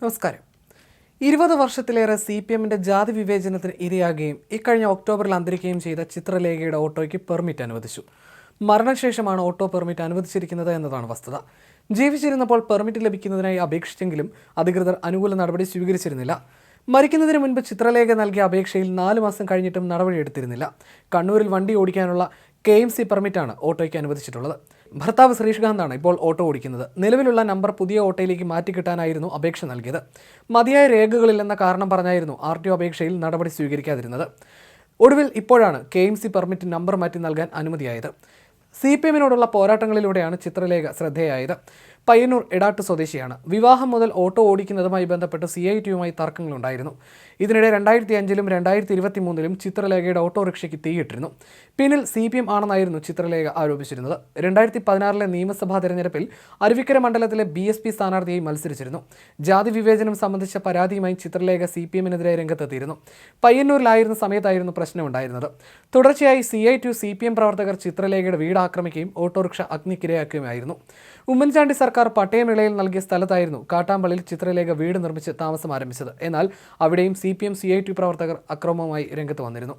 നമസ്കാരം. 20 വർഷത്തിലേറെ CPMന്റെ ജാതി വിവേചനത്തിന് ഇരയാകുകയും ഇക്കഴിഞ്ഞ ഒക്ടോബറിൽ അന്തരിക്കുകയും ചെയ്ത ചിത്രലേഖയുടെ ഓട്ടോയ്ക്ക് പെർമിറ്റ് അനുവദിച്ചു. മരണശേഷമാണ് ഓട്ടോ പെർമിറ്റ് അനുവദിച്ചിരിക്കുന്നത് എന്നതാണ് വസ്തുത. ജീവിച്ചിരുന്നപ്പോൾ പെർമിറ്റ് ലഭിക്കുന്നതിനായി അപേക്ഷിച്ചെങ്കിലും അധികൃതർ അനുകൂല നടപടി സ്വീകരിച്ചിരുന്നില്ല. മരിക്കുന്നതിന് മുൻപ് ചിത്രലേഖ നൽകിയ അപേക്ഷയിൽ 4 മാസം കഴിഞ്ഞിട്ടും നടപടിയെടുത്തിരുന്നില്ല. കണ്ണൂരിൽ വണ്ടി ഓടിക്കാനുള്ള KMC പെർമിറ്റാണ് ഓട്ടോയ്ക്ക് അനുവദിച്ചിട്ടുള്ളത്. ഭർത്താവ് ശ്രീകാന്താണ് ഇപ്പോൾ ഓട്ടോ ഓടിക്കുന്നത്. നിലവിലുള്ള നമ്പർ പുതിയ ഓട്ടോയിലേക്ക് മാറ്റിക്കിട്ടാനായിരുന്നു അപേക്ഷ നൽകിയത്. മതിയായ രേഖകളില്ലെന്ന കാരണം പറഞ്ഞായിരുന്നു RTO അപേക്ഷയിൽ നടപടി സ്വീകരിക്കാതിരുന്നത്. ഒടുവിൽ ഇപ്പോഴാണ് KMC പെർമിറ്റ് നമ്പർ മാറ്റി നൽകാൻ അനുമതിയായത്. CPMനോടുള്ള പോരാട്ടങ്ങളിലൂടെയാണ് ചിത്രലേഖ ശ്രദ്ധേയായത്. പയ്യന്നൂർ എടാട്ട് സ്വദേശിയാണ്. വിവാഹം മുതൽ ഓട്ടോ ഓടിക്കുന്നതുമായി ബന്ധപ്പെട്ട് CITയുമായി തർക്കങ്ങളുണ്ടായിരുന്നു. ഇതിനിടെ 2005ലും 2023ലും ചിത്രലേഖയുടെ ഓട്ടോറിക്ഷയ്ക്ക് തീയിട്ടിരുന്നു. പിന്നിൽ CPM ആണെന്നായിരുന്നു ചിത്രലേഖ ആരോപിച്ചിരുന്നത്. 2016ലെ നിയമസഭാ തെരഞ്ഞെടുപ്പിൽ അരുവിക്കര മണ്ഡലത്തിലെ BSP സ്ഥാനാർത്ഥിയായി മത്സരിച്ചിരുന്നു. ജാതി വിവേചനം സംബന്ധിച്ച പരാതിയുമായി ചിത്രലേഖ CPMനെതിരെ രംഗത്തെത്തിയിരുന്നു. പയ്യന്നൂരിലായിരുന്ന സമയത്തായിരുന്നു പ്രശ്നമുണ്ടായിരുന്നത്. തുടർച്ചയായി CITU CPM പ്രവർത്തകർ ചിത്രലേഖയുടെ വീട് ആക്രമിക്കുകയും ഓട്ടോറിക്ഷ അഗ്നിക്കിരയാക്കുകയുമായിരുന്നു. ഉമ്മൻചാണ്ടി സർക്കാർ പട്ടയമേളയിൽ നൽകിയ സ്ഥലത്തായിരുന്നു കാട്ടാമ്പള്ളിയിൽ ചിത്രലേഖ വീട് നിർമ്മിച്ച് താമസം ആരംഭിച്ചത്. എന്നാൽ അവിടെയും CPM CITU പ്രവർത്തകർ അക്രമവുമായി രംഗത്ത് വന്നിരുന്നു.